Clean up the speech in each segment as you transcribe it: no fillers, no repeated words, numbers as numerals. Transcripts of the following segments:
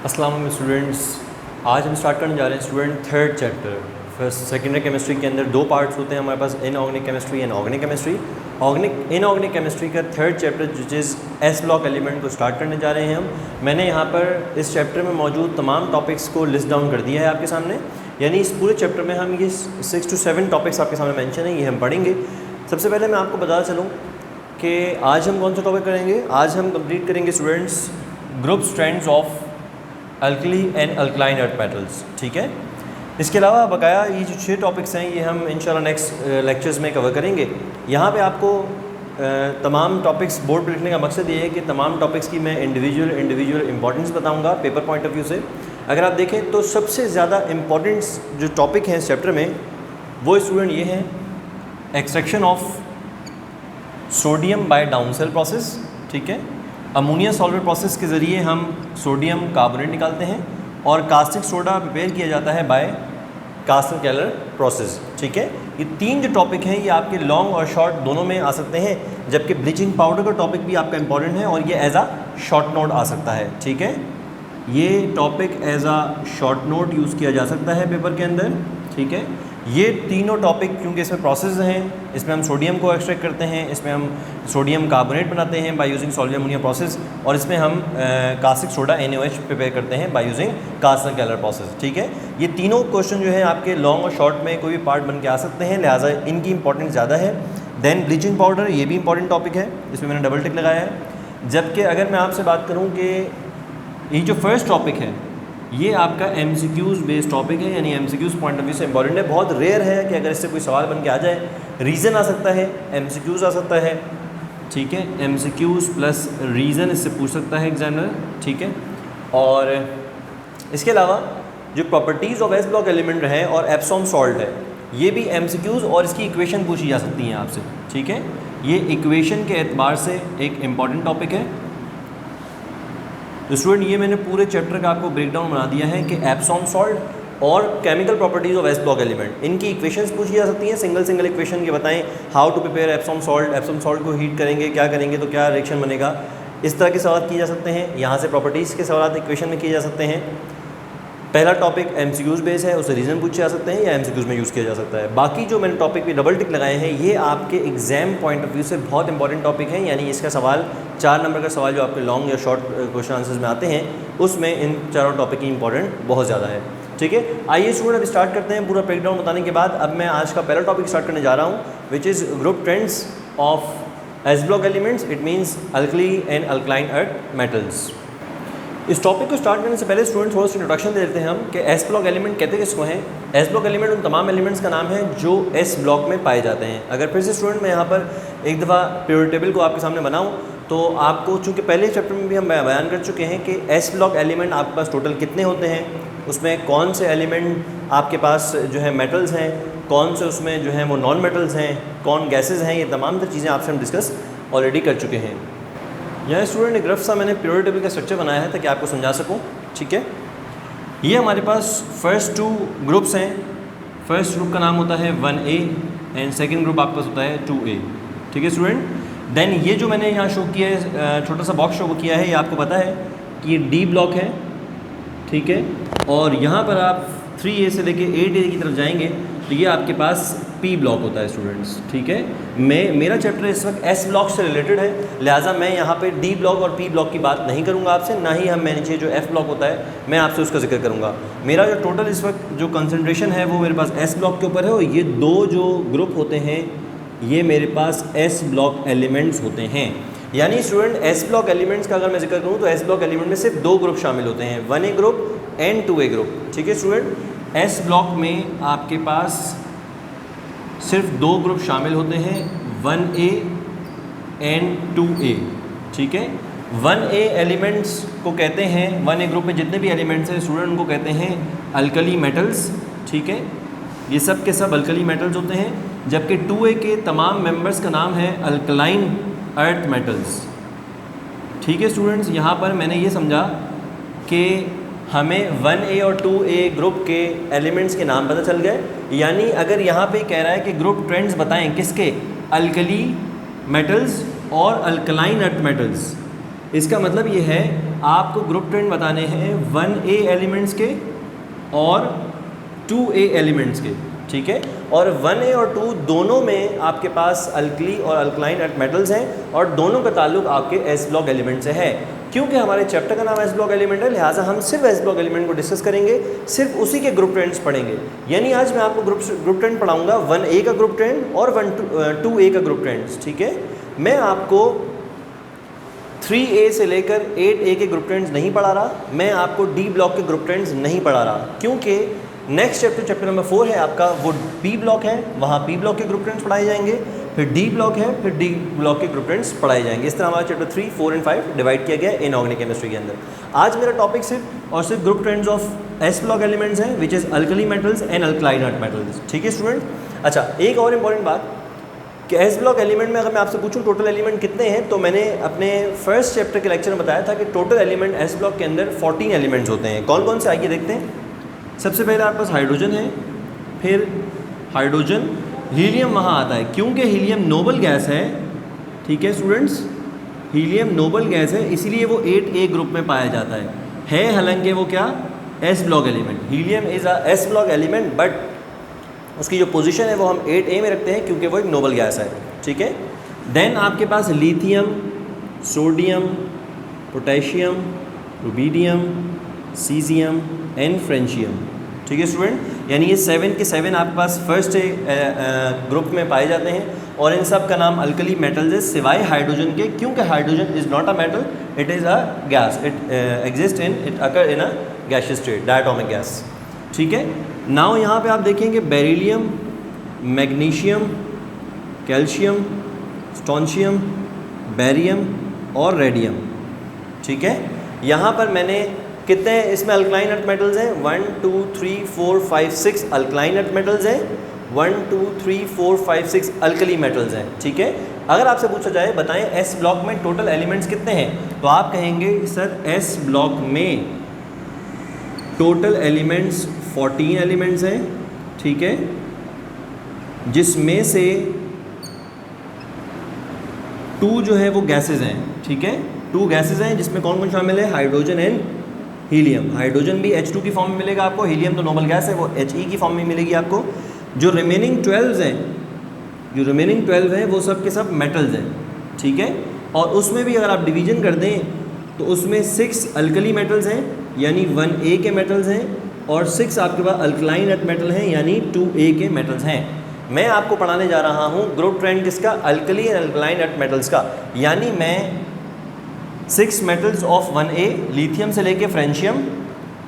अस्सलाम वालेकुम स्टूडेंट्स। आज हम स्टार्ट करने जा रहे हैं student third chapter. First secondary chemistry के अंदर दो पार्ट्स होते हैं हमारे पास, inorganic chemistry and organic chemistry. Inorganic chemistry का third chapter which is S block element को स्टार्ट करने जा रहे हैं हम। मैंने यहाँ पर इस चैप्टर में मौजूद तमाम टॉपिक्स को लिस्ट डाउन कर दिया है आपके सामने, यानी इस पूरे चैप्टर में हम ये 6 to 7 टॉपिक्स आपके सामने मेंशन है, ये हम पढ़ेंगे। सबसे पहले मैं आपको बता चलूँ कि आज हम कौन सा टॉपिक करेंगे। आज हम कंप्लीट करेंगे students group strands of alkali and alkaline earth metals, ठीक है। इसके अलावा बकाया ये जो 6 टॉपिक्स हैं ये हम इंशाल्लाह नेक्स्ट लेक्चर्स में कवर करेंगे। यहाँ पे आपको तमाम टॉपिक्स बोर्ड पर लिखने का मकसद ये है कि तमाम टॉपिक्स की मैं इंडिविजुअल इंपॉर्टेंस बताऊँगा पेपर पॉइंट ऑफ व्यू से। अगर आप देखें तो सबसे ज़्यादा इम्पॉर्टेंट्स जो टॉपिक हैं इस चैप्टर में वो स्टूडेंट ये हैं extraction of sodium by down cell process, ठीक है। अमोनिया सॉल्वेंट प्रोसेस के ज़रिए हम सोडियम कार्बोनेट निकालते हैं और कास्टिक सोडा प्रिपेयर किया जाता है बाय कास्टिंग कैलर प्रोसेस, ठीक है। ये 3 जो टॉपिक हैं ये आपके लॉन्ग और शॉर्ट दोनों में आ सकते हैं, जबकि ब्लीचिंग पाउडर का टॉपिक भी आपका इंपॉर्टेंट है और ये एज आ शॉर्ट नोट आ सकता है, ठीक है। ये टॉपिक एज आ शॉर्ट नोट यूज़ किया जा सकता है पेपर के अंदर, ठीक है। ये तीनों टॉपिक क्योंकि इसमें प्रोसेस हैं, इसमें हम सोडियम को एक्सट्रैक्ट करते हैं, इसमें हम सोडियम कार्बोनेट बनाते हैं by using solvent ammonia process, और इसमें हम कास्टिक सोडा NaOH प्रिपेयर करते हैं बाय यूजिंग कास्टिंग कैलर प्रोसेस, ठीक है। ये तीनों क्वेश्चन जो है आपके लॉन्ग और शॉर्ट में कोई भी पार्ट बन के आ सकते हैं, लिहाजा इनकी इंपॉर्टेंस ज़्यादा है। देन ब्लीचिंग पाउडर, ये भी इंपॉर्टेंट टॉपिक है, इसमें मैंने डबल टिक लगाया है। जबकि अगर मैं आपसे बात करूँ कि ये जो फर्स्ट टॉपिक है ये आपका MCQs बेस्ड टॉपिक है, यानी MCQs पॉइंट ऑफ व्यू से इंपॉर्टेंट है। बहुत रेयर है कि अगर इससे कोई सवाल बन के आ जाए, रीज़न आ सकता है, MCQs आ सकता है, ठीक है। MCQs प्लस रीज़न इससे पूछ सकता है एग्जामिनर, ठीक है। और इसके अलावा जो properties of S block element है और एप्सॉम सॉल्ट है, ये भी MCQs और इसकी इक्वेशन पूछी जा सकती हैं आपसे, ठीक है। ये इक्वेशन के एतबार से एक इम्पॉर्टेंट टॉपिक है। तो स्टूडेंट ये मैंने पूरे चैप्टर का आपको ब्रेकडाउन बना दिया है कि एप्सॉम सॉल्ट और chemical properties of S block element, इनकी इक्वेशंस पूछी जा सकती हैं। सिंगल इक्वेशन के बताएं हाउ टू प्रिपेयर एप्सॉम सॉल्ट को हीट करेंगे, क्या करेंगे तो क्या रिएक्शन बनेगा, इस तरह के सवाल किए जा सकते हैं। यहाँ से प्रॉपर्टीज़ के सवाल इक्वेशन में किए जा सकते हैं। पहला टॉपिक MCQs बेस है, उससे रीज़न पूछे जा सकते हैं या MCQs में यूज़ किया जा सकता है। बाकी जो मैंने टॉपिक पे डबल टिक लगाए हैं ये आपके एग्जाम पॉइंट ऑफ व्यू से बहुत इंपॉर्टेंट टॉपिक हैं, यानी इसका सवाल 4 नंबर का सवाल जो आपके लॉन्ग या शॉर्ट क्वेश्चन आंसर्स में आते हैं उसमें इन चारों टॉपिक की इंपॉर्टेंट बहुत ज़्यादा है, ठीक है। आइए स्टूडेंट अब स्टार्ट करते हैं। पूरा ब्रेकडाउन बताने के बाद अब मैं आज का पहला टॉपिक स्टार्ट करने जा रहा हूँ which is group trends of S block elements, it means alkali and alkaline earth metals. इस टॉपिक को स्टार्ट करने से पहले स्टूडेंट थोड़ा सा इंट्रोडक्शन दे देते हैं हम कि एस ब्लॉक एलिमेंट कहते किसको हैं। एस ब्लॉक एलिमेंट उन तमाम एलिमेंट्स का नाम है जो एस ब्लॉक में पाए जाते हैं। अगर फिर से स्टूडेंट मैं यहाँ पर एक दफ़ा पीरियोडिक टेबल को आपके सामने बनाऊँ तो आपको चूँकि पहले चैप्टर में भी हम बयान कर चुके हैं कि एस ब्लॉक एलिमेंट आपके पास टोटल कितने होते हैं, उसमें कौन से एलिमेंट आपके पास जो है मेटल्स हैं, कौन से उसमें जो है वो नॉन मेटल्स हैं, कौन गैसेज हैं, ये तमाम चीज़ें आपसे हम डिस्कस ऑलरेडी कर चुके हैं। यहाँ स्टूडेंट एक रफ सा मैंने पीरियोडिक टेबल का स्ट्रक्चर बनाया है ताकि आपको समझा सकूँ, ठीक है। ये हमारे पास फर्स्ट 2 ग्रुप्स हैं। फर्स्ट ग्रुप का नाम होता है 1A एंड सेकंड ग्रुप आपके पास होता है 2A, ठीक है स्टूडेंट। देन ये जो मैंने यहाँ शो किया है, छोटा सा बॉक्स शो किया है, ये आपको पता है कि ये D ब्लॉक है, ठीक है। और यहाँ पर आप 3A से लेके 8A की तरफ जाएंगे तो ये आपके पास P ब्लॉक होता है स्टूडेंट्स, ठीक है। मेरा चैप्टर इस वक्त S ब्लॉक से रिलेटेड है, लिहाजा मैं यहाँ पे D ब्लॉक और P ब्लॉक की बात नहीं करूँगा आपसे, ना ही मैं नीचे जो F ब्लॉक होता है मैं आपसे उसका जिक्र करूँगा। मेरा जो टोटल इस वक्त जो कंसंट्रेशन है वो मेरे पास S ब्लॉक के ऊपर है, और ये 2 जो ग्रुप होते हैं ये मेरे पास S ब्लॉक एलिमेंट्स होते हैं। यानी स्टूडेंट S ब्लॉक एलिमेंट्स का अगर मैं जिक्र करूँ तो S ब्लॉक एलिमेंट में सिर्फ 2 ग्रुप शामिल होते हैं, 1A group and 2A group, ठीक है स्टूडेंट। S ब्लॉक में आपके पास सिर्फ 2 ग्रुप शामिल होते हैं, 1A एंड 2A, ठीक है। 1A एलिमेंट्स को कहते हैं, 1A ग्रुप में जितने भी एलिमेंट्स हैं स्टूडेंट उनको कहते हैं अल्कली मेटल्स, ठीक है। ये सब के सब अल्कली मेटल्स होते हैं, जबकि 2A के तमाम मेंबर्स का नाम है अल्कलाइन अर्थ मेटल्स, ठीक है स्टूडेंट्स। यहाँ पर मैंने ये समझा कि हमें 1A और 2A ग्रुप के एलिमेंट्स के नाम पता चल गए, यानी अगर यहाँ पे कह रहा है कि ग्रुप ट्रेंड्स बताएं किसके, अल्कली मेटल्स और अल्कलाइन अर्थ मेटल्स, इसका मतलब ये है आपको ग्रुप ट्रेंड बताने हैं 1A एलिमेंट्स के और 2A एलिमेंट्स के, ठीक है। और 1A और 2 दोनों में आपके पास अल्कली और अल्कलाइन अर्थ मेटल्स हैं और दोनों का ताल्लुक आपके एस ब्लॉक एलिमेंट से है। क्योंकि हमारे चैप्टर का नाम एस ब्लॉक एलिमेंट है, लिहाजा हम सिर्फ एस ब्लॉक एलिमेंट को डिस्कस करेंगे, सिर्फ उसी के ग्रुप ट्रेंड्स पढ़ेंगे। यानी आज मैं आपको ग्रुप ट्रेंड पढ़ाऊंगा 1A का ग्रुप ट्रेंड और 2A का ग्रुप ट्रेंड्स, ठीक है। मैं आपको 3A से लेकर 8A के ग्रुप ट्रेंड्स नहीं पढ़ा रहा, मैं आपको डी ब्लॉक के ग्रुप ट्रेंड्स नहीं पढ़ा रहा, क्योंकि नेक्स्ट चैप्टर नंबर 4 है आपका, वो बी ब्लॉक है, वहाँ बी ब्लॉक के ग्रुप ट्रेंड्स पढ़ाए जाएंगे, फिर डी ब्लॉक है, फिर डी ब्लॉक के ग्रुप ट्रेंड्स पढ़ाए जाएंगे। इस तरह हमारा चैप्टर 3, 4 एंड 5 डिवाइड किया गया है इनऑर्गेनिक केमिस्ट्री के अंदर। आज मेरा टॉपिक सिर्फ और सिर्फ group trends of S block elements हैं, which is alkali metals and alkaline earth metals, ठीक है स्टूडेंट। अच्छा, एक और इम्पॉर्टेंट बात कि एस ब्लॉक एलिमेंट में अगर मैं आपसे पूछूं टोटल एलिमेंट कितने हैं, तो मैंने अपने फर्स्ट चैप्टर के लेक्चर में बताया था कि टोटल एलिमेंट एस ब्लॉक के अंदर 14 एलिमेंट्स होते हैं। कौन कौन से आइए देखते हैं। सबसे पहले आपके पास हाइड्रोजन है, फिर हाइड्रोजन, हीलियम वहाँ आता है क्योंकि हीलियम नोबल गैस है, ठीक है स्टूडेंट्स, हीलियम नोबल गैस है, इसीलिए वो 8A ग्रुप में पाया जाता है हालांकि वो क्या S block element. Helium is a S block element, but उसकी जो पोजीशन है वो हम 8A में रखते हैं क्योंकि वो एक नोबल गैस है, ठीक है। देन आपके पास lithium, sodium, potassium, rubidium, caesium and francium, ठीक है स्टूडेंट। यानी ये 7 के 7 आपके पास फर्स्ट ग्रुप में पाए जाते हैं और इन सब का नाम अल्कली मेटल्स है सिवाय हाइड्रोजन के, क्योंकि hydrogen is not a metal, it is a gas, it occur in a gaseous state, diatomic gas, ठीक है। नाउ यहाँ पे आप देखेंगे बेरिलियम, मैग्नीशियम, कैल्शियम, स्टोंशियम, बेरियम और रेडियम, ठीक है। यहाँ पर मैंने कितने इसमें अल्कलाइन अर्थ मेटल्स हैं, 1 2 3 4 5 6 अल्कलाइन अर्थ मेटल्स हैं, 1 2 3 4 5 6 अल्कली मेटल्स हैं, ठीक है। अगर आपसे पूछा जाए बताएं एस ब्लॉक में टोटल एलिमेंट्स कितने हैं, तो आप कहेंगे सर एस ब्लॉक में टोटल एलिमेंट्स 14 एलिमेंट्स हैं, ठीक है, जिसमें से 2 जो है वो गैसेज हैं, ठीक है। 2 गैसेज हैं जिसमें कौन कौन शामिल है, हाइड्रोजन एंड हीलियम। हाइड्रोजन भी H2 की फॉर्म में मिलेगा आपको, हीलियम तो नॉर्मल गैस है, वो He की फॉर्म में मिलेगी आपको। जो रिमेनिंग 12 हैं वो सब के सब मेटल्स हैं, ठीक है। और उसमें भी अगर आप डिवीजन कर दें तो उसमें 6 अल्कली मेटल्स हैं यानी 1A के मेटल्स हैं और 6 आपके पास अल्कलाइन अर्थ मेटल हैं यानी 2A के मेटल्स हैं। मैं आपको पढ़ाने जा रहा हूँ ग्रुप ट्रेंड किसका, alkali and alkaline earth metals का। यानी मैं 6 मेटल्स ऑफ 1A लिथियम से लेके फ्रेंशियम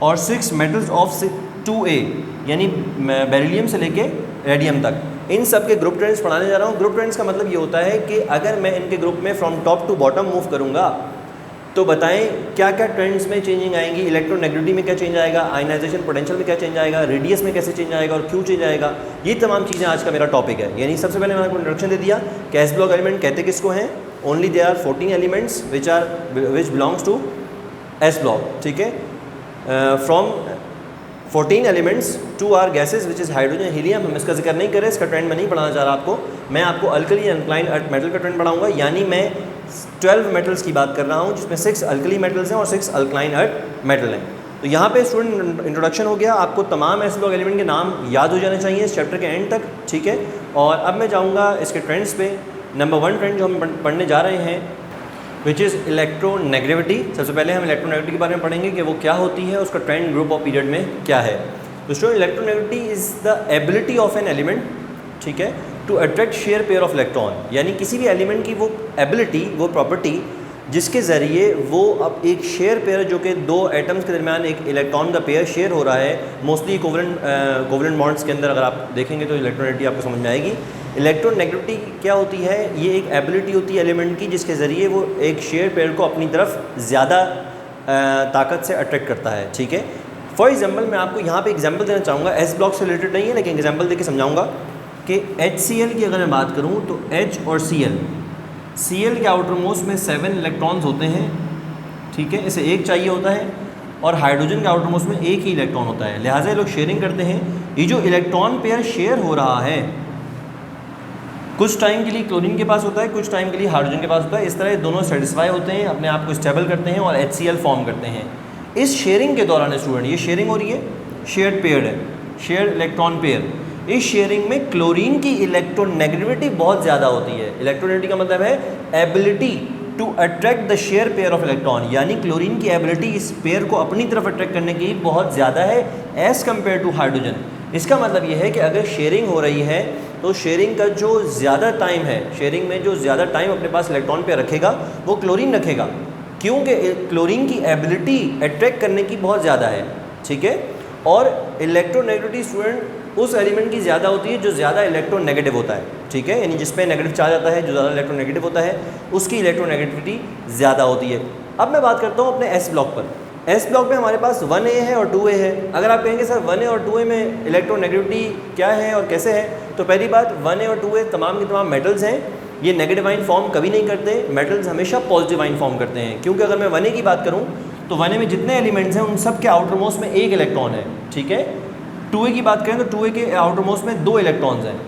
और 6 मेटल्स ऑफ 2A यानी बेरिलियम से लेके रेडियम तक, इन सब के ग्रुप ट्रेंड्स पढ़ाने जा रहा हूँ। ग्रुप ट्रेंड्स का मतलब ये होता है कि अगर मैं इनके ग्रुप में from top to bottom move करूँगा तो बताएं क्या क्या ट्रेंड्स में चेंजिंग आएंगी, इलेक्ट्रोनेगेटिविटी में क्या चेंज आएगा, आयनाइजेशन पोटेंशियल में क्या चेंज आएगा, रेडियस में कैसे चेंज आएगा और क्यों चेंज आएगा, ये तमाम चीज़ें आज का मेरा टॉपिक है। यानी सबसे पहले मैंने आपको इंट्रोडक्शन दे दिया कि एस ब्लॉक एलिमेंट कहते किसको हैं, only they are 14 elements which belongs to S block, ठीक है। From 14 elements 2 are gases which is hydrogen, helium. हम इसका जिक्र नहीं करें, इसका ट्रेंड मैं नहीं पढ़ाना चाह रहा आपको, मैं आपको alkali and alkaline earth metal का ट्रेंड पढ़ाऊंगा। यानी मैं 12 मेटल्स की बात कर रहा हूँ जिसमें 6 अल्कली मेटल्स हैं और 6 अल्कलाइन अर्थ मेटल हैं। तो यहाँ पे स्टूडेंट इंट्रोडक्शन हो गया, आपको तमाम एस ब्लॉक एलिमेंट के नाम याद हो जाने चाहिए इस चैप्टर के एंड तक, ठीक है। और अब मैं जाऊँगा इसके ट्रेंड्स पे। नंबर 1 ट्रेंड जो हम पढ़ने जा रहे हैं विच इज़ इलेक्ट्रोनेगेटिविटी। सबसे पहले हम इलेक्ट्रोनेगेटिविटी के बारे में पढ़ेंगे कि वो क्या होती है, उसका ट्रेंड ग्रुप ऑफ पीरियड में क्या है। तो student electronegativity is the ability of an element, ठीक है, to attract share pair of electron. यानी किसी भी एलिमेंट की वो एबिलिटी, वो प्रॉपर्टी जिसके ज़रिए वो अब एक शेयर पेयर जो कि 2 एटम्स के दरमियान एक इलेक्ट्रॉन का पेयर शेयर हो रहा है, मोस्टली कोवलेंट बॉन्ड्स के अंदर अगर आप देखेंगे तो इलेक्ट्रोनेगेटिविटी आपको समझ में आएगी। इलेक्ट्रोनेगेटिविटी क्या होती है, ये एक एबिलिटी होती है एलिमेंट की जिसके ज़रिए वो एक शेयर पेयर को अपनी तरफ ज़्यादा ताकत से अट्रैक्ट करता है, ठीक है। फॉर एग्जांपल मैं आपको यहाँ पे एग्जांपल देना चाहूँगा, एस ब्लॉक से रिलेटेड नहीं है लेकिन एग्जांपल देके समझाऊँगा कि HCl की अगर मैं बात करूँ तो H और Cl के आउटर मोस्ट में 7 इलेक्ट्रॉन्स होते हैं, ठीक है, इसे एक चाहिए होता है, और हाइड्रोजन के आउटर मोस्ट में एक ही इलेक्ट्रॉन होता है, लिहाजा ये लोग शेयरिंग करते हैं। ये जो इलेक्ट्रॉन पेयर शेयर हो रहा है कुछ टाइम के लिए क्लोरीन के पास होता है, कुछ टाइम के लिए हाइड्रोजन के पास होता है। इस तरह ये दोनों सेटिस्फाई होते हैं, अपने आप को स्टेबल करते हैं और HCl फॉर्म करते हैं। इस शेयरिंग के दौरान स्टूडेंट, ये शेयरिंग हो रही है, शेयर्ड पेयर है, शेयर्ड इलेक्ट्रॉन पेयर। इस शेयरिंग में क्लोरीन की इलेक्ट्रोनेगेटिविटी बहुत ज़्यादा होती है। इलेक्ट्रोनेगेटिविटी का मतलब है ability to attract the share pair of electron, यानी क्लोरीन की एबिलिटी इस पेयर को अपनी तरफ अट्रैक्ट करने की बहुत ज़्यादा है एज़ कम्पेयर टू हाइड्रोजन। इसका मतलब ये है कि अगर शेयरिंग हो रही है तो शेयरिंग का जो ज़्यादा टाइम है, शेयरिंग में जो ज़्यादा टाइम अपने पास इलेक्ट्रॉन पेयर रखेगा वो क्लोरीन रखेगा, क्योंकि क्लोरीन की एबिलिटी अट्रैक्ट करने की बहुत ज़्यादा है, ठीक है। और इलेक्ट्रोनेगेटिविटी स्टूडेंट उस एलिमेंट की ज़्यादा होती है जो ज़्यादा इलेक्ट्रोनेगेटिव होता है, ठीक है, यानी जिस पे नेगेटिव चार्ज आता है, जो ज़्यादा इलेक्ट्रोनेगेटिव होता है उसकी इलेक्ट्रोनेगेटिविटी ज़्यादा होती है। अब मैं बात करता हूँ अपने एस ब्लॉक पर। एस ब्लॉक में हमारे पास 1A है और 2A है। अगर आप कहेंगे सर 1A और 2A में इलेक्ट्रोनेगेटिविटी क्या है और कैसे है, तो पहली बात 1A और 2A तमाम के तमाम मेटल्स हैं, ये नेगेटिव आयन फॉर्म कभी नहीं करते, मेटल्स हमेशा पॉजिटिव आयन फॉर्म करते हैं। क्योंकि अगर मैं 1A की बात करूँ तो 1A में जितने एलिमेंट्स हैं उन सब के आउटर मोस्ट में एक इलेक्ट्रॉन है, ठीक है। 2A की बात करें तो 2A के आउटर मोस्ट में 2 इलेक्ट्रॉन्स हैं।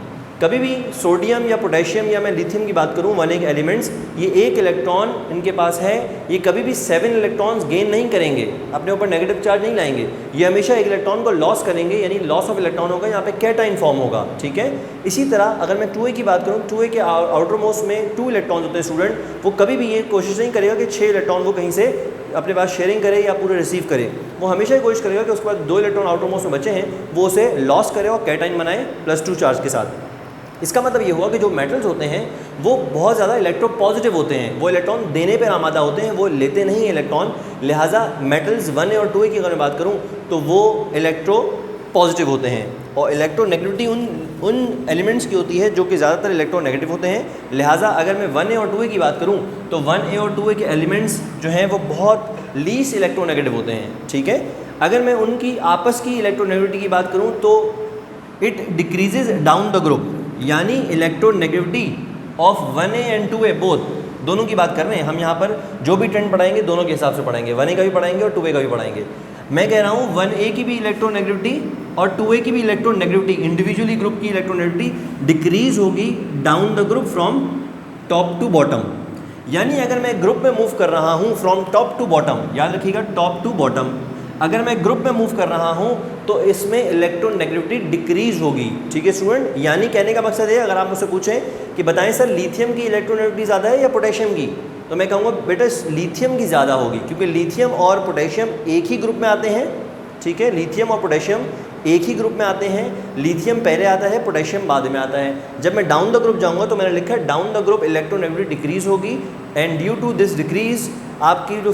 कभी भी सोडियम या पोटेशियम या मैं लिथियम की बात करूँ 1A के एलिमेंट्स, ये एक इलेक्ट्रॉन इनके पास है, ये कभी भी 7 इलेक्ट्रॉन्स गेन नहीं करेंगे, अपने ऊपर नेगेटिव चार्ज नहीं लाएंगे, ये हमेशा एक इलेक्ट्रॉन को लॉस करेंगे, यानी लॉस ऑफ इलेक्ट्रॉन होगा, यहाँ पे कैटाइन फॉर्म होगा, ठीक है। इसी तरह अगर मैं 2A की बात करूँ, 2A के आउटर मोस्ट में 2 इलेक्ट्रॉन्स होते हैं स्टूडेंट, वो कभी भी ये कोशिश नहीं करेगा कि 6 इलेक्ट्रॉन वो कहीं से अपने पास शेयरिंग करे या पूरे रिसीव करे, वो हमेशा ही कोशिश करेगा कि उसके बाद 2 इलेक्ट्रॉन आउटर मोस्ट में बचे हैं वो उसे लॉस करे और कैटाइन बनाए +2 चार्ज के साथ। इसका मतलब ये हुआ कि जो मेटल्स होते हैं वो बहुत ज़्यादा इलेक्ट्रो पॉजिटिव होते हैं, वो इलेक्ट्रॉन देने पर आमादा होते हैं, वो लेते नहीं इलेक्ट्रॉन, लिहाजा मेटल्स 1A और 2A की अगर मैं बात करूँ तो वो इलेक्ट्रो पॉजिटिव होते हैं। और इलेक्ट्रोनेगेटिविटी उन एलिमेंट्स की होती है जो कि ज़्यादातर इलेक्ट्रोनेगेटिव होते हैं। लिहाजा अगर मैं 1A और 2A की बात करूँ तो 1A और 2A के एलिमेंट्स जो हैं वो बहुत लीस्ट इलेक्ट्रोनेगेटिव होते हैं, ठीक है। अगर मैं उनकी आपस की इलेक्ट्रोनेगेटिविटी की बात करूँ तो it decreases down the group, यानी electronegativity of 1A and 2A both, दोनों की बात कर रहे हैं हम यहाँ पर। जो भी ट्रेंड पढ़ाएंगे दोनों के हिसाब से पढ़ाएंगे, 1A का भी पढ़ाएंगे और 2A का भी पढ़ाएंगे। मैं कह रहा हूँ 1A की भी इलेक्ट्रोनेगेटिविटी और 2A की भी इलेक्ट्रोनेगेटिविटी, इंडिविजुअली ग्रुप की इलेक्ट्रोनेगेटिविटी डिक्रीज होगी down the group from top to bottom. यानी अगर मैं ग्रुप में मूव कर रहा हूँ फ्रॉम टॉप टू बॉटम, याद रखिएगा टॉप टू बॉटम, अगर मैं ग्रुप में मूव कर रहा हूँ तो इसमें इलेक्ट्रोनेगेटिविटी डिक्रीज होगी, ठीक है स्टूडेंट। यानी कहने का मकसद है, अगर आप मुझसे पूछें कि बताएं सर लिथियम की इलेक्ट्रोनेगेटिविटी ज़्यादा है या पोटेशियम की, तो मैं कहूँगा बेटा लिथियम की ज़्यादा होगी, क्योंकि लिथियम और पोटेशियम एक ही ग्रुप में आते हैं, ठीक है। लिथियम और पोटेशियम एक ही ग्रुप में आते हैं, लिथियम पहले आता है, पोटेशियम बाद में आता है। जब मैं डाउन द ग्रुप जाऊँगा तो मैंने लिखा है down the group electronegativity decrease होगी, and due to this decrease आपकी जो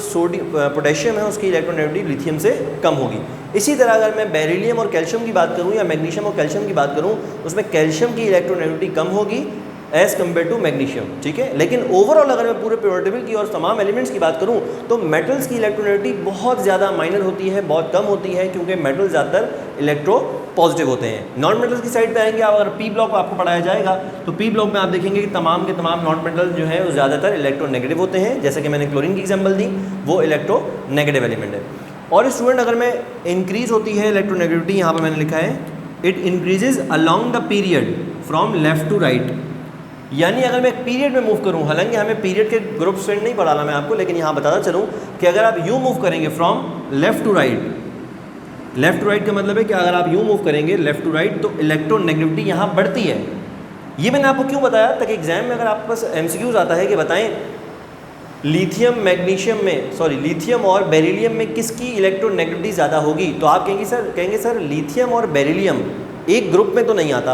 पोटेशियम है उसकी इलेक्ट्रोनेगेटिविटी लिथियम से कम होगी। इसी तरह अगर मैं बेरिलियम और कैल्शियम की बात करूं या मैग्नीशियम और कैल्शियम की बात करूं, उसमें कैल्शियम की इलेक्ट्रोनेगेटिविटी कम होगी एज़ कम्पेयर टू मैग्नीशियम, ठीक है। लेकिन ओवरऑल अगर मैं पूरे प्योर टेबल की और तमाम एलिमेंट्स की बात करूं तो मेटल्स की इलेक्ट्रोनेगेटिविटी बहुत ज़्यादा माइनर होती है, बहुत कम होती है, क्योंकि मेटल ज़्यादातर इलेक्ट्रो पॉजिटिव होते हैं। नॉन मेटल्स की साइड पे आएंगे आप, अगर पी ब्लॉक आपको पढ़ाया जाएगा तो पी ब्लॉक में आप देखेंगे कि तमाम के तमाम नॉन मेटल जो है वो ज़्यादातर इलेक्ट्रोनेगेटिव होते हैं। जैसे कि मैंने क्लोरीन की एग्जाम्पल दी, वो इलेक्ट्रोनेगेटिव एलिमेंट है। और स्टूडेंट अगर मैं इंक्रीज होती है इलेक्ट्रोनेगेटिविटी, यहाँ पर मैंने लिखा है it increases along the period from left to right, यानी अगर मैं पीरियड में मूव करूँ, हालांकि हमें पीरियड के ग्रुप स्टूडेंट नहीं पढ़ाना मैं आपको, लेकिन यहाँ बताता चलूँ कि अगर आप यूँ मूव करेंगे from left to right, left to right का मतलब है कि अगर आप यूँ मूव करेंगे लेफ्ट टू राइट तो इलेक्ट्रोनेगेटिविटी यहाँ बढ़ती है। ये मैंने आपको क्यों बताया, ताकि एग्जाम में अगर आपके पास MCQs आता है कि बताएं लिथियम मैग्नीशियम में, सॉरी लिथियम और बेरिलियम में किसकी इलेक्ट्रोनेगेटिविटी ज़्यादा होगी, तो आप कहेंगे सर लिथियम और बेरिलियम एक ग्रुप में तो नहीं आता।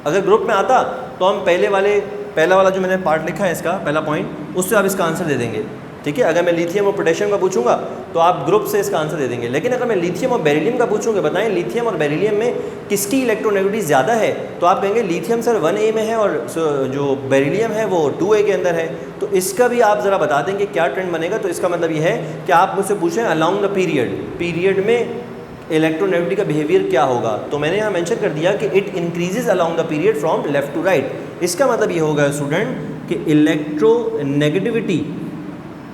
अगर ग्रुप में आता तो हम पहला वाला जो मैंने पार्ट लिखा है इसका पहला पॉइंट, उससे आप इसका आंसर दे देंगे, ठीक है। अगर मैं लिथियम और पोटेशियम का पूछूंगा तो आप ग्रुप से इसका आंसर दे देंगे। लेकिन अगर मैं लिथियम और बेरिलियम का पूछूंगा, बताएं लिथियम और बेरिलियम में किसकी इलेक्ट्रोनेगेटिविटी ज़्यादा है, तो आप कहेंगे लिथियम सर 1A में है और जो बेरिलियम है वो 2A के अंदर है। तो इसका भी आप ज़रा बता दें कि क्या ट्रेंड बनेगा। तो इसका मतलब ये है कि आप मुझसे पूछें अलॉन्ग द पीरियड में इलेक्ट्रोनेगेटिविटी का बिहेवियर क्या होगा, तो मैंने यहाँ मेंशन कर दिया कि it increases along the period from left to right. इसका मतलब ये होगा स्टूडेंट कि इलेक्ट्रोनेगेटिविटी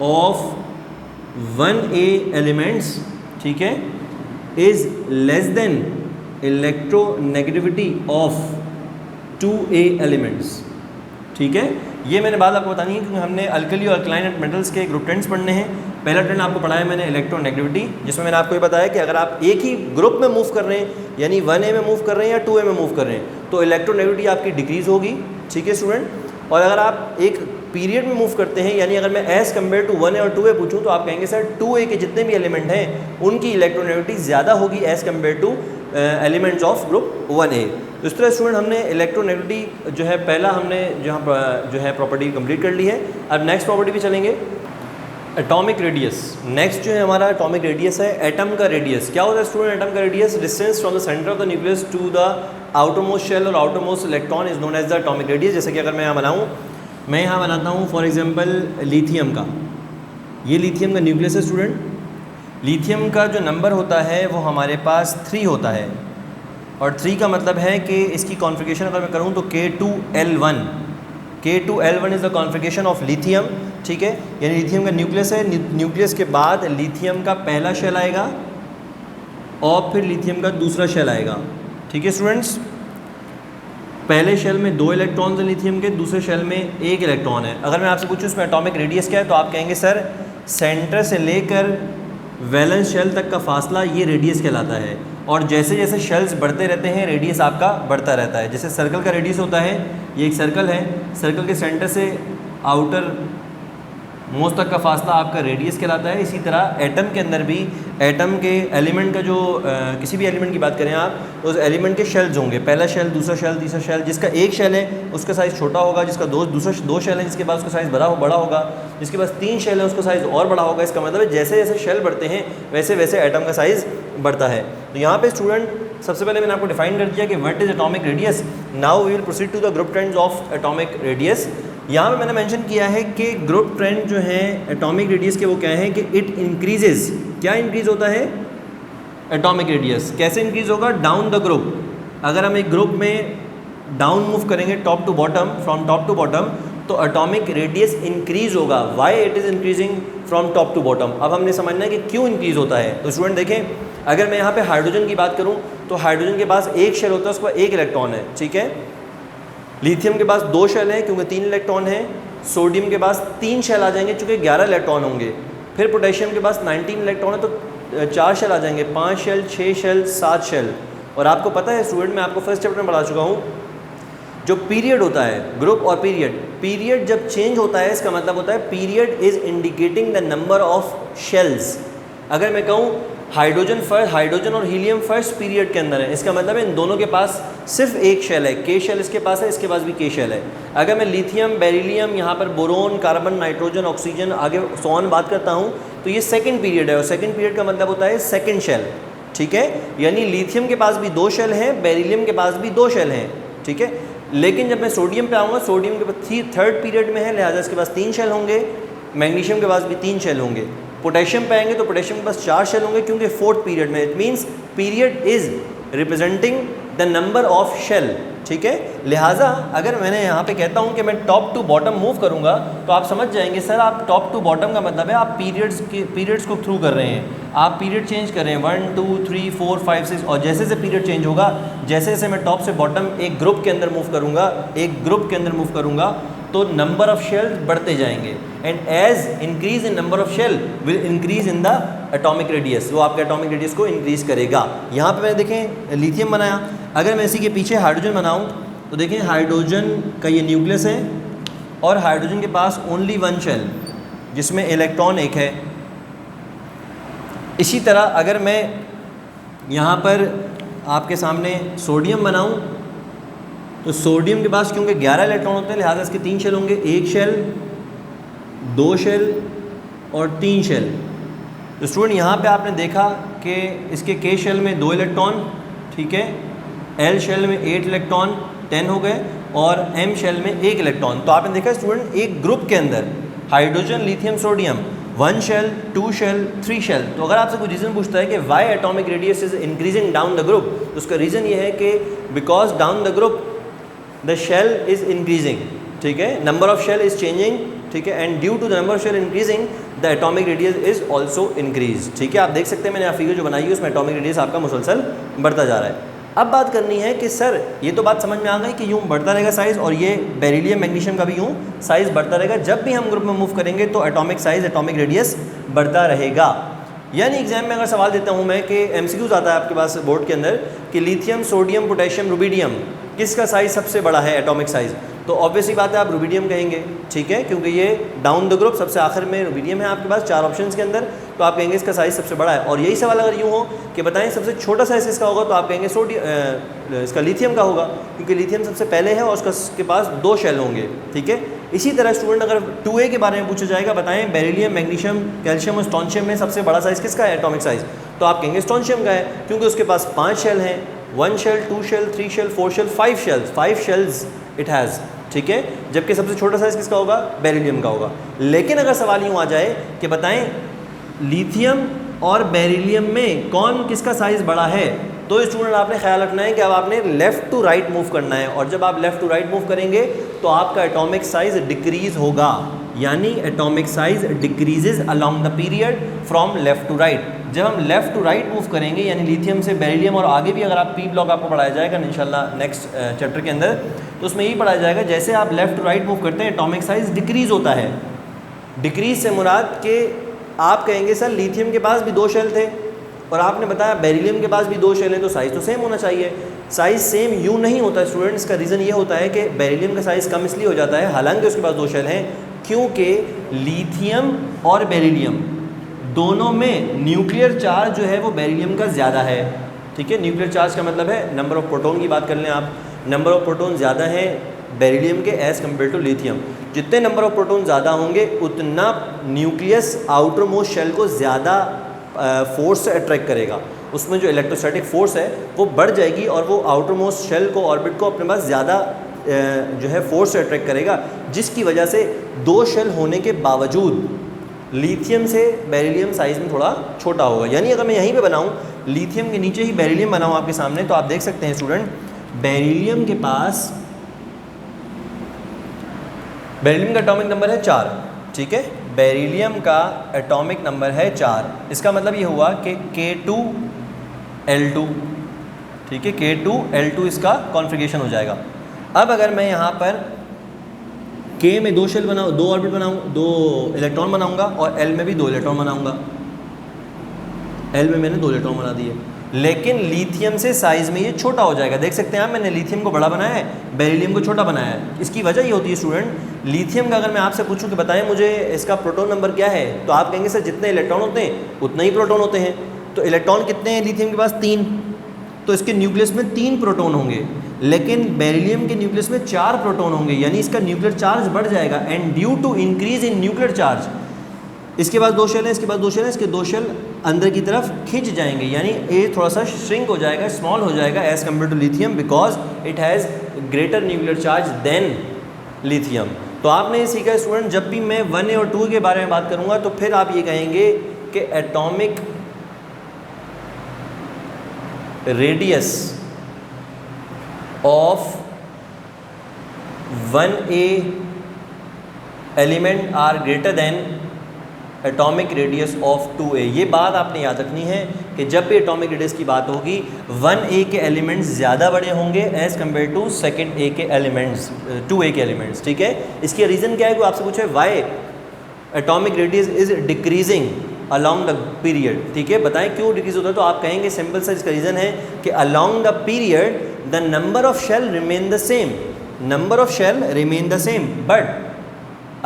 ऑफ 1A एलिमेंट्स, ठीक है, is less than electronegativity of 2A elements. ठीक है, ये मैंने बात आपको बतानी है क्योंकि हमने अल्कली और अल्कलाइन मेटल्स के ग्रुप ट्रेंड्स पढ़ने हैं। पहला ट्रेंड आपको पढ़ाया मैंने इलेक्ट्रोनेगेटिविटी, जिसमें मैंने आपको ये बताया कि अगर आप एक ही ग्रुप में मूव कर रहे हैं, यानी 1A में मूव कर रहे हैं या 2A में मूव कर रहे हैं, तो इलेक्ट्रोनेगेटिविटी आपकी डिक्रीज़ होगी। ठीक है स्टूडेंट, और अगर आप एक पीरियड में मूव करते हैं, यानी अगर मैं एज़ कम्पेयर टू 1A और 2A पूछूं तो आप कहेंगे सर 2A के जितने भी एलिमेंट हैं उनकी इलेक्ट्रोनेगेटिविटी ज़्यादा होगी as compare two elements of group 1A। तो इस तरह स्टूडेंट हमने इलेक्ट्रोनेगेटिविटी जो है पहला हमने जहाँ पर जो है प्रॉपर्टी कंप्लीट कर ली है। अब नेक्स्ट प्रॉपर्टी पे चलेंगे, एटॉमिक रेडियस। नेक्स्ट जो है हमारा एटॉमिक रेडियस है, एटम का रेडियस। क्या होता है स्टूडेंट एटम का radius? Distance from the centre of the nucleus to the outermost shell और outermost electron is known as the atomic radius. जैसे कि अगर मैं यहाँ बनाऊँ, मैं यहाँ बनाता हूँ फॉर एग्जांपल लिथियम का, ये लिथियम का न्यूक्लियस है स्टूडेंट। लिथियम का जो नंबर होता है वो हमारे पास 3 होता है, और 3 का मतलब है कि इसकी कॉन्फ़िगरेशन अगर मैं करूँ तो K2L1, K2L1 is the configuration of lithium. ठीक है, यानी लिथियम का न्यूक्लियस है, न्यूक्लियस के बाद लिथियम का पहला शेल आएगा और फिर लिथियम का दूसरा शेल आएगा। ठीक है स्टूडेंट्स, पहले शेल में 2 इलेक्ट्रॉन्स हैं लिथियम के, दूसरे शेल में 1 इलेक्ट्रॉन है। अगर मैं आपसे पूछूं इसमें एटॉमिक रेडियस क्या है, तो आप कहेंगे सर सेंटर से लेकर वैलेंस शेल तक का फासला ये रेडियस कहलाता है, और जैसे जैसे शेल्स बढ़ते रहते हैं रेडियस आपका बढ़ता रहता है। जैसे सर्कल का रेडियस होता है, ये एक सर्कल है, सर्कल के सेंटर से आउटर मोस्ट तक का फासला आपका रेडियस कहलाता है। इसी तरह एटम के अंदर भी एटम के एलिमेंट का जो किसी भी एलिमेंट की बात करें आप, तो उस एलिमेंट के शेल्स होंगे, पहला शेल, दूसरा शेल, तीसरा शेल। जिसका एक शेल है उसका साइज़ छोटा होगा, जिसका दो शेल है जिसके बाद उसका साइज़ बड़ा होगा, जिसके पास 3 शेल है उसका साइज़ और बड़ा होगा। इसका मतलब है जैसे जैसे शेल बढ़ते हैं वैसे वैसे एटम का साइज़ बढ़ता है। तो यहाँ पे स्टूडेंट सबसे पहले मैंने आपको डिफाइन कर दिया कि what is atomic radius. Now we will proceed to the group trends of atomic radius. यहाँ पे मैंने मेंशन किया है कि ग्रुप ट्रेंड जो है एटॉमिक रेडियस के वो क्या है कि इट इंक्रीजेज। क्या इंक्रीज होता है? Atomic radius. कैसे इंक्रीज होगा? Down the group. अगर हम एक ग्रुप में डाउन मूव करेंगे top to bottom, from top to bottom, तो एटॉमिक रेडियस इंक्रीज होगा। Why it is increasing from top to bottom? अब हमने समझना है कि क्यों इंक्रीज होता है। तो स्टूडेंट देखें, अगर मैं यहाँ पे हाइड्रोजन की बात करूँ तो हाइड्रोजन के पास एक शेल होता है, उसके पास 1 इलेक्ट्रॉन है। ठीक है, लिथियम के पास 2 शेल हैं क्योंकि 3 इलेक्ट्रॉन हैं। सोडियम के पास 3 शेल आ जाएंगे चूँकि 11 इलेक्ट्रॉन होंगे। फिर पोटेशियम के पास 19 इलेक्ट्रॉन है तो 4 शेल आ जाएंगे, 5 शेल, 6 शेल, 7 शेल। और आपको पता है स्टूडेंट, मैं आपको फर्स्ट चैप्टर में पढ़ा चुका हूँ, जो पीरियड होता है, ग्रुप और पीरियड जब चेंज होता है इसका मतलब होता है period is indicating the number of shells. अगर मैं कहूँ हाइड्रोजन और हीलियम फर्स्ट पीरियड के अंदर है, इसका मतलब है इन दोनों के पास सिर्फ एक शेल है, के शेल इसके पास है, इसके पास भी के शेल है। अगर मैं लिथियम, बेरिलियम, यहाँ पर बोरोन, कार्बन, नाइट्रोजन, ऑक्सीजन, आगे सोन बात करता हूँ, तो ये सेकंड पीरियड है, और सेकंड पीरियड का मतलब होता है सेकंड शेल। ठीक है, यानी लिथियम के पास भी 2 शेल हैं, बेरिलियम के पास भी 2 शेल हैं। ठीक है, लेकिन जब मैं सोडियम पे आऊँगा, सोडियम के पास थर्ड पीरियड में है, लिहाजा इसके पास 3 शेल होंगे। मैग्नीशियम के पास भी 3 शेल होंगे। पोटेशियम पे आएंगे तो पोटेशियम के पास 4 शेल होंगे क्योंकि 4th पीरियड में। It means period is representing the number of shell. ठीक है, लिहाजा अगर मैंने यहाँ पे कहता हूँ कि मैं टॉप टू बॉटम मूव करूँगा तो आप समझ जाएंगे सर आप टॉप टू बॉटम का मतलब है आप पीरियड्स को थ्रू कर रहे हैं, आप पीरियड चेंज कर रहे हैं 1 2 3 4 5 6, और जैसे जैसे पीरियड चेंज होगा, जैसे जैसे मैं टॉप से बॉटम एक ग्रुप के अंदर मूव करूँगा, तो नंबर ऑफ शेल बढ़ते जाएंगे, and as increase in number of shell will increase in the atomic radius, वो आपके एटॉमिक रेडियस को इंक्रीज करेगा। यहाँ पे मैंने देखें लिथियम बनाया, अगर मैं इसी के पीछे हाइड्रोजन बनाऊँ तो देखें हाइड्रोजन का ये न्यूक्लियस है और हाइड्रोजन के पास ओनली 1 शेल जिसमें इलेक्ट्रॉन 1 है। इसी तरह अगर मैं यहाँ पर आपके सामने सोडियम बनाऊँ तो सोडियम के पास क्योंकि 11 इलेक्ट्रॉन होते हैं लिहाजा इसके 3 शेल होंगे, 1 शेल, 2 शेल और 3 शेल। तो स्टूडेंट यहाँ पे आपने देखा कि इसके के शेल में 2 इलेक्ट्रॉन, ठीक है, एल शेल में 8 इलेक्ट्रॉन, 10 हो गए, और एम शेल में 1 इलेक्ट्रॉन। तो आपने देखा स्टूडेंट एक ग्रुप के अंदर hydrogen, lithium, sodium 1 shell, 2 shell, 3 shell. तो अगर आपसे कोई रीज़न पूछता है कि why atomic radius is increasing down the group, तो उसका रीज़न ये है कि because down the group the shell is increasing. ठीक है, number of shell is changing. ठीक है, and due to the number of shell increasing the atomic radius is also increase. ठीक है, आप देख सकते हैं मैंने यहाँ फिगर जो बनाई है उसमें एटॉमिक रेडियस आपका मुसलसल बढ़ता जा रहा है। अब बात करनी है कि सर ये तो बात समझ में आ गई कि यूँ बढ़ता रहेगा साइज़, और ये बेरिलियम मैग्नीशियम का भी यूँ साइज़ बढ़ता रहेगा, जब भी हम ग्रुप में मूव करेंगे तो एटॉमिक साइज़ एटॉमिक रेडियस बढ़ता रहेगा। यानी एग्जाम में अगर सवाल देता हूँ मैं कि MCQs आता है आपके पास बोर्ड के अंदर कि लिथियम सोडियम पोटेशियम रुबिडियम किसका साइज़ सबसे बड़ा है एटॉमिक साइज़, तो ऑब्वियसली बात है आप रुबिडियम कहेंगे, ठीक है, क्योंकि ये डाउन द ग्रुप सबसे आखिर में रुबिडियम है आपके पास 4 ऑप्शंस के अंदर, तो आप कहेंगे इसका साइज़ सबसे बड़ा है। और यही सवाल अगर यूँ हो कि बताएं सबसे छोटा साइज़ किसका होगा, तो आप कहेंगे इसका लिथियम का होगा, क्योंकि लिथियम सबसे पहले है और उसके पास 2 शेल होंगे, ठीक है। इसी तरह स्टूडेंट अगर 2A के बारे में पूछा जाएगा, बताएं बेरिलियम मैग्नीशियम कैल्शियम और स्टोंशियम में सबसे बड़ा साइज़ किसका है एटॉमिक साइज़, तो आप कहेंगे स्टोंशियम का है, क्योंकि उसके पास 5 शेल हैं, 1 shell 2 shell 3 shell 4 shell 5 shells it has, ठीक है। जबकि सबसे छोटा साइज़ किसका होगा, बेरिलियम का होगा। लेकिन अगर सवाल यूँ आ जाए कि बताएं लिथियम और बेरिलियम में कौन किसका साइज़ बड़ा है, तो स्टूडेंट आपने ख्याल रखना है कि अब आपने लेफ़्ट टू राइट मूव करना है, और जब आप लेफ़्ट टू राइट मूव करेंगे तो आपका एटॉमिक साइज़ डिक्रीज़ होगा, यानी atomic size decreases along the period from left to right. जब हम लेफ़्ट टू राइट मूव करेंगे, यानी लिथियम से बेरिलियम, और आगे भी अगर आप P ब्लॉक आपको पढ़ाया जाएगा इंशाल्लाह नेक्स्ट चैप्टर के अंदर, तो उसमें यही पढ़ाया जाएगा जैसे आप लेफ़्ट टू राइट मूव करते हैं एटॉमिक साइज़ डिक्रीज़ होता है। डिक्रीज़ से मुराद के आप कहेंगे सर लिथियम के पास भी 2 शेल थे और आपने बताया बेरिलियम के पास भी 2 शेल हैं, तो साइज़ तो सेम होना चाहिए। साइज़ सेम यूँ नहीं होता स्टूडेंट्स, का रीज़न ये होता है कि बेरिलियम का साइज़ कम इसलिए हो जाता है, हालांकि उसके पास 2 शेल हैं, क्योंकि लिथियम और बेरिलियम दोनों में न्यूक्लियर चार्ज जो है वो बेरिलियम का ज़्यादा है, ठीक है। न्यूक्लियर चार्ज का मतलब है नंबर ऑफ़ प्रोटॉन की बात कर लें आप, नंबर ऑफ़ प्रोटॉन ज़्यादा है बेरिलियम के एज़ कम्पेयर टू लिथियम। जितने नंबर ऑफ़ प्रोटॉन ज़्यादा होंगे उतना न्यूक्लियस आउटर मोस्ट शेल को ज़्यादा फोर्स से अट्रैक्ट करेगा, उसमें जो इलेक्ट्रोस्टैटिक फोर्स है वो बढ़ जाएगी और वो आउटर मोस्ट शेल को, ऑर्बिट को अपने पास ज़्यादा जो है फोर्स से अट्रैक्ट करेगा, जिसकी वजह से 2 शेल होने के बावजूद लिथियम से बेरिलियम साइज़ में थोड़ा छोटा होगा। यानी अगर मैं यहीं पे बनाऊं, लिथियम के नीचे ही बेरिलियम बनाऊं आपके सामने, तो आप देख सकते हैं स्टूडेंट बेरिलियम के पास, बेरिलियम का एटॉमिक नंबर है 4, ठीक है, बेरिलियम का एटॉमिक नंबर है 4। इसका मतलब ये हुआ कि K2L2, ठीक है, K2L2 इसका कॉन्फ़िगरेशन हो जाएगा। अब अगर मैं यहाँ पर K में 2 शेल बनाऊँ, 2 ऑर्बिट बनाऊँ, 2 इलेक्ट्रॉन बनाऊँगा, और L में भी 2 इलेक्ट्रॉन बनाऊँगा। L में मैंने 2 इलेक्ट्रॉन बना दिए, लेकिन लिथियम से साइज़ में ये छोटा हो जाएगा। देख सकते हैं आप, मैंने लिथियम को बड़ा बनाया है, बेरिलियम को छोटा बनाया है। इसकी वजह ये होती है स्टूडेंट, लिथियम का अगर मैं आपसे पूछूं कि बताएं मुझे इसका प्रोटॉन नंबर क्या है, तो आप कहेंगे सर जितने इलेक्ट्रॉन होते हैं उतने ही प्रोटॉन होते हैं। तो इलेक्ट्रॉन कितने हैं लिथियम के पास, 3, तो इसके न्यूक्लियस में 3 प्रोटॉन होंगे, लेकिन बेरिलियम के न्यूक्लियस में 4 प्रोटॉन होंगे, यानी इसका न्यूक्लियर चार्ज बढ़ जाएगा। And due to increase in nuclear charge, इसके पास 2 शेल है, इसके पास 2 शेल है, इसके 2 शेल अंदर की तरफ खिंच जाएंगे, यानी ए थोड़ा सा श्रिंक हो जाएगा, स्मॉल हो जाएगा as compare to lithium, because it has greater nuclear charge than lithium. तो आपने ये सीखा स्टूडेंट, जब भी मैं 1A और 2A के बारे में बात करूँगा तो फिर आप ये कहेंगे कि atomic radius of 1A element are greater than atomic radius of 2A। ये बात आपने याद रखनी है कि जब भी एटॉमिक रेडियस की बात होगी 1A के एलिमेंट्स ज़्यादा बड़े होंगे एज़ कम्पेयर टू 2A के एलिमेंट्स, 2A के एलिमेंट्स, ठीक है। इसकी रीज़न क्या है, कोई आपसे पूछे why atomic radius is decreasing along the period, ठीक है, बताएं क्यों डिक्रीज होता है, तो आप कहेंगे सिंपल सा इसका रीज़न है कि along the period the number of shell remain the same, number of shell remain the same, but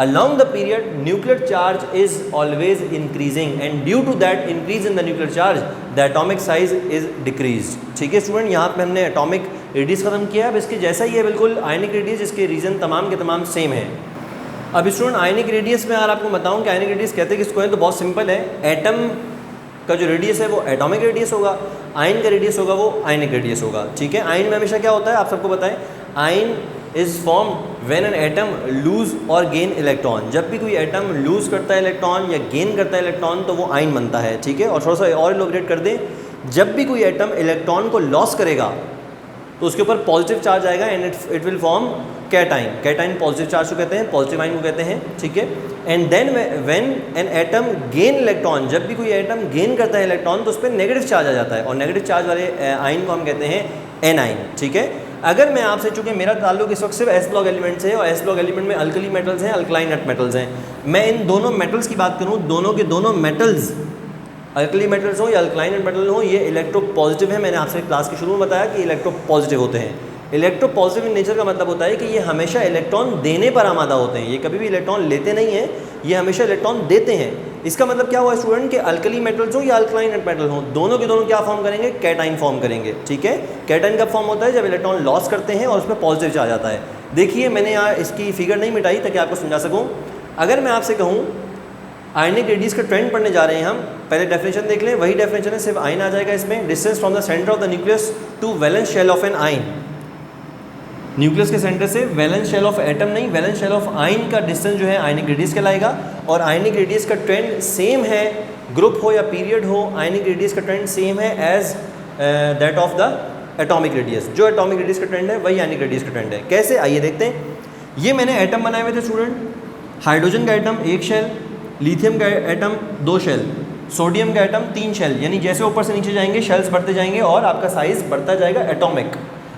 along the period nuclear charge is always increasing and due to that increase in the nuclear charge the atomic size is decreased, ठीक है student. यहाँ पे हमने atomic radius ख़त्म किया। अब इसके जैसा ही है बिल्कुल आयनिक रेडियस, जिसके रीज़न तमाम के तमाम सेम है। अब स्टूडेंट आयनिक रेडियस में अगर आपको बताऊँ कि आयनिक रेडियस कहते हैं किसको है, तो बहुत सिंपल है, एटम का जो रेडियस है वो एटॉमिक रेडियस होगा, आयन का रेडियस होगा वो आयनिक रेडियस होगा, ठीक है। आयन में हमेशा क्या होता है आप सबको बताएं, ion is form when an atom lose और गेन इलेक्ट्रॉन। जब भी कोई एटम लूज़ करता है इलेक्ट्रॉन या गेन करता है इलेक्ट्रॉन तो वो आयन बनता है, ठीक है। और थोड़ा सा और इलैबोरेट कर दें, जब भी कोई एटम इलेक्ट्रॉन को लॉस करेगा तो उसके ऊपर पॉजिटिव चार्ज आएगा and it will form cation. Cation positive charge को कहते हैं, पॉजिटिव आयन को कहते हैं, ठीक है। And then when an atom gain electron, जब भी कोई एटम गेन करता है इलेक्ट्रॉन तो उस पर नेगेटिव चार्ज आ जाता है, और नेगेटिव चार्ज वाले आयन को हम कहते हैं एनाइन, ठीक है। अगर मैं आपसे, चूँकि मेरा ताल्लुक इस वक्त सिर्फ एस ब्लॉक एलिमेंट से है और एस ब्लॉक एलिमेंट में अल्कली मेटल्स हैं, अल्कलाइन अर्थ मेटल्स हैं, मैं इन दोनों मेटल्स की बात करूँ, दोनों के दोनों मेटल्स अल्कली मेटल्स हो या अल्कलाइन अर्थ मेटल हो, ये इलेक्ट्रो पॉजिटिव है। मैंने आपसे क्लास के शुरू में बताया कि इलेक्ट्रो पॉजिटिव होते हैं। इलेक्ट्रो पॉजिटिव इन नेचर का मतलब होता है कि ये हमेशा इलेक्ट्रॉन देने पर आमादा होते हैं, ये कभी भी इलेक्ट्रॉन लेते नहीं हैं, ये हमेशा इलेक्ट्रॉन देते हैं। इसका मतलब क्या हुआ स्टूडेंट, कि अल्कली मेटल्स हो या अल्कलाइन अर्थ मेटल हो, दोनों के दोनों क्या फॉर्म करेंगे, कैटाइन फॉर्म करेंगे, ठीक है। कैटाइन कब फॉर्म होता है, जब इलेक्ट्रॉन लॉस करते हैं और उसमें पॉजिटिव चार्ज आता है। देखिए मैंने यहाँ इसकी फिगर नहीं मिटाई ताकि आपको समझा सकूँ। अगर मैं आपसे कहूँ आयनिक रेडियस का ट्रेंड पढ़ने जा रहे हैं हम, पहले डेफिनेशन देख लें, वही डेफिनेशन है, सिर्फ आयन आ जाएगा इसमें। Distance from the centre of the nucleus to valence shell of an ion, nucleus के सेंटर से वैलेंस शेल ऑफ एटम नहीं, वैलेंस शेल ऑफ आयन का डिस्टेंस जो है आयनिक रेडियस कहलाएगा। और आयनिक रेडियस का ट्रेंड सेम है, ग्रुप हो या पीरियड हो, आयनिक रेडियस का ट्रेंड सेम है as that of the atomic radius. जो एटॉमिक रेडियस का ट्रेंड है वही आयनिक रेडियस का ट्रेंड है। कैसे, आइए देखते हैं। ये मैंने एटम बनाए हुए थे स्टूडेंट, हाइड्रोजन का एटम 1 शेल, लिथियम का एटम 2 शेल, सोडियम का एटम 3 शेल, यानी जैसे ऊपर से नीचे जाएंगे शेल्स बढ़ते जाएंगे और आपका साइज बढ़ता जाएगा एटॉमिक।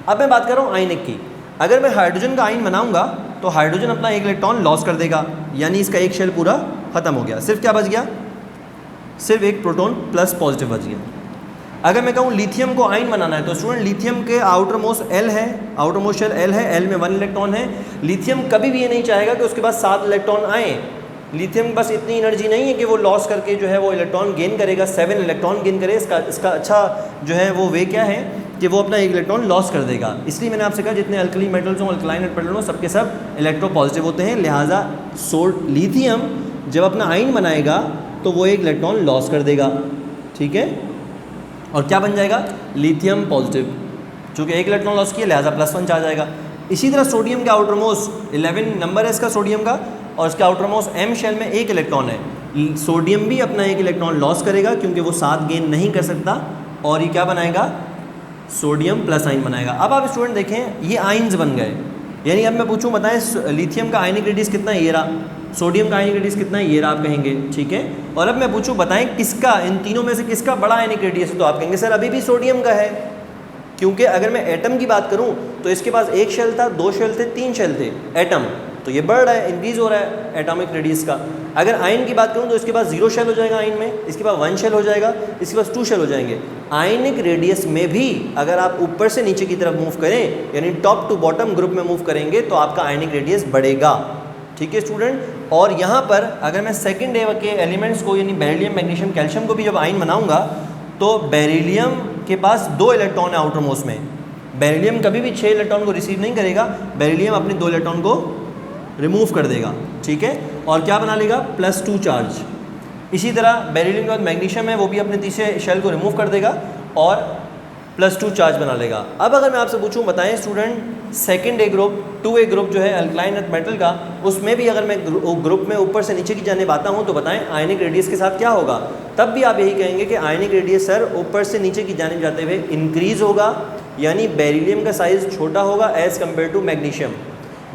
अब मैं बात कर रहा हूँ आयनिक की। अगर मैं हाइड्रोजन का आयन बनाऊंगा तो हाइड्रोजन अपना 1 इलेक्ट्रॉन लॉस कर देगा, यानी इसका 1 शेल पूरा खत्म हो गया। सिर्फ क्या बच गया, सिर्फ 1 प्रोटॉन प्लस पॉजिटिव बच गया। अगर मैं कहूँ लिथियम को आयन बनाना है तो स्टूडेंट लिथियम के आउटर मोस्ट एल है, आउटर मोस्ट शेल एल है, एल में 1 इलेक्ट्रॉन है। लिथियम कभी भी ये नहीं चाहेगा कि उसके पास 7 इलेक्ट्रॉन आए। लिथियम बस इतनी एनर्जी नहीं है कि वो लॉस करके जो है वो इलेक्ट्रॉन गेन करेगा, 7 इलेक्ट्रॉन गेन करे। इसका अच्छा जो है वो वे क्या है कि वो अपना 1 इलेक्ट्रॉन लॉस कर देगा। इसलिए मैंने आपसे कहा जितने अल्कली मेटल्स हों, अल्कलाइन अर्थ मेटल हों, सबके सब इलेक्ट्रो पॉजिटिव होते हैं। लिहाजा लिथियम जब अपना आयन बनाएगा तो वो 1 इलेक्ट्रॉन लॉस कर देगा, ठीक है, और क्या बन जाएगा, लिथियम पॉजिटिव। चूँकि 1 इलेक्ट्रॉन लॉस किया लिहाजा +1 चार्ज आएगा। इसी तरह सोडियम के आउटर मोस्ट 11 नंबर है इसका सोडियम का, और इसके आउटर मोस्ट एम शेल में 1 इलेक्ट्रॉन है। सोडियम भी अपना 1 इलेक्ट्रॉन लॉस करेगा क्योंकि वो 7 गेन नहीं कर सकता, और ये क्या बनाएगा, सोडियम प्लस आयन बनाएगा। अब आप स्टूडेंट देखें ये आयन्स बन गए, यानी अब मैं पूछूं बताएं लिथियम का आयनिक रेडियस कितना है, ये रहा, सोडियम का आयनिक रेडियस कितना है, ये रहा, आप कहेंगे ठीक है। और अब मैं पूछूं बताएं किसका, इन तीनों में से किसका बड़ा आयनिक रेडियस है, तो आप कहेंगे सर अभी भी सोडियम का है, क्योंकि अगर मैं एटम की बात करूं तो इसके पास 1 शेल था, 2 शेल थे, 3 शेल थे एटम, तो ये बढ़ रहा है, इंक्रीज हो रहा है एटॉमिक रेडियस का। अगर आयन की बात करूं तो इसके पास 0 शेल हो जाएगा आयन में, इसके पास 1 शेल हो जाएगा, इसके पास 2 शेल हो जाएंगे। आयनिक रेडियस में भी अगर आप ऊपर से नीचे की तरफ मूव करें, यानी टॉप टू बॉटम ग्रुप में मूव करेंगे, तो आपका आयनिक रेडियस बढ़ेगा, ठीक है स्टूडेंट। और यहाँ पर अगर मैं सेकेंड डे के एलिमेंट्स को यानी बेरिलियम, मैग्नीशियम, कैल्शियम को भी जब आयन बनाऊंगा तो बेरिलियम के पास 2 इलेक्ट्रॉन है आउटर मोस्ट में। बेरिलियम कभी भी 6 इलेक्ट्रॉन को रिसीव नहीं करेगा, बेरिलियम अपने 2 इलेक्ट्रॉन को रिमूव कर देगा, ठीक है, और क्या बना लेगा, +2 चार्ज। इसी तरह बेरिलियम के बाद मैग्नीशियम है, वो भी अपने तीसरे शेल को रिमूव कर देगा और +2 चार्ज बना लेगा। अब अगर मैं आपसे पूछूं बताएं स्टूडेंट सेकंड ए ग्रुप, 2A ग्रुप जो है अल्कलाइन अर्थ मेटल का, उसमें भी अगर मैं ग्रुप में ऊपर से नीचे की जाने आता हूं तो बताएं आयनिक रेडियस के साथ क्या होगा। तब भी आप यही कहेंगे कि आयनिक रेडियस सर ऊपर से नीचे की जाने जाते हुए इंक्रीज होगा, यानी बेरिलियम का साइज़ छोटा होगा as compare to magnesium,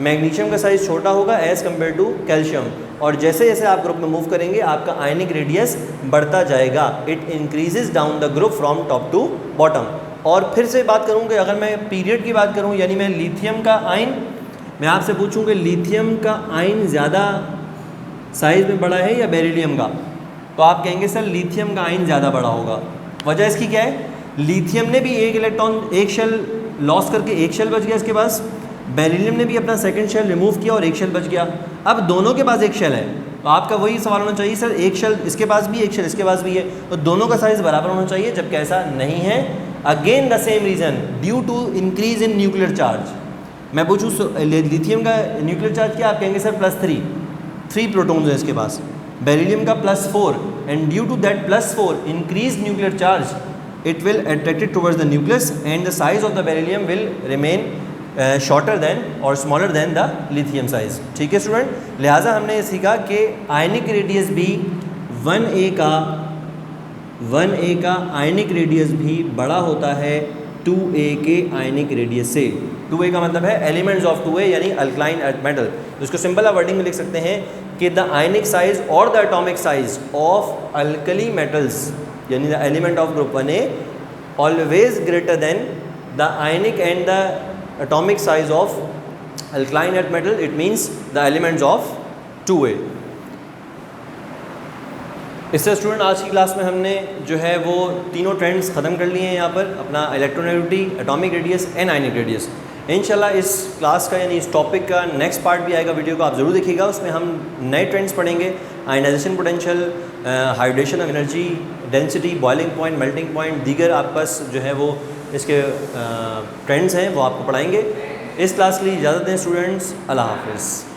magnesium का साइज़ छोटा होगा एज़ कम्पेयर टू कैल्शियम, और जैसे जैसे आप ग्रुप में मूव करेंगे आपका आयनिक रेडियस बढ़ता जाएगा। It increases down the group from top to bottom. और फिर से बात करूँ कि अगर मैं पीरियड की बात करूँ, यानी मैं लिथियम का आयन, मैं आपसे पूछूं कि लिथियम का आयन ज़्यादा साइज़ में बड़ा है या बेरिलियम का, तो आप कहेंगे सर लिथियम का आयन ज़्यादा बड़ा होगा। वजह इसकी क्या है, लिथियम ने भी 1 इलेक्ट्रॉन, 1 शेल लॉस करके 1 शेल बच गया इसके पास, बेरिलियम ने भी अपना सेकंड शेल रिमूव किया और 1 शेल बच गया। अब दोनों के पास 1 शेल है, तो आपका वही सवाल होना चाहिए सर 1 शेल इसके पास भी, 1 शेल इसके पास भी है, तो दोनों का साइज़ बराबर होना चाहिए, जबकि ऐसा नहीं है। Again the same reason, due to increase in nuclear charge. मैं पूछूँ लिथियम का न्यूक्लियर चार्ज क्या, आप कहेंगे सर +3 प्रोटॉन्स है इसके पास, बेरिलियम का +4, and due to that +4 increase nuclear charge it will attracted towards the nucleus and the size of the beryllium will remain shorter than or smaller than the lithium size, ठीक है student. लिहाजा हमने ये सीखा कि ionic radius भी 1A का ionic radius भी बड़ा होता है 2A के आयनिक रेडियस से। 2A का मतलब है एलिमेंट्स ऑफ 2A यानी अल्कलाइन अर्थ मेटल। इसको सिंपल वर्डिंग में लिख सकते हैं कि द आयनिक साइज और the atomic size of alkali metals यानी the element of group 1A always greater than the ionic and the atomic size of alkaline earth metal, it means the elements of 2A। इससे student आज की class में हमने जो है वो तीनों ट्रेंड्स ख़त्म कर लिए हैं यहाँ पर, अपना electronegativity, atomic radius and ionic radius. इंशाल्लाह इस क्लास का यानी इस टॉपिक का नेक्स्ट पार्ट भी आएगा, वीडियो को आप ज़रूर देखिएगा। उसमें हम नए ट्रेंड्स पढ़ेंगे, ionization potential, hydration of energy, density, boiling point, melting point, दीगर आप पास जो है वो इसके ट्रेंड्स हैं वो आपको पढ़ाएंगे। इस क्लास के लिए इजाज़त दें स्टूडेंट्स, अल्लाह हाफ़िज़।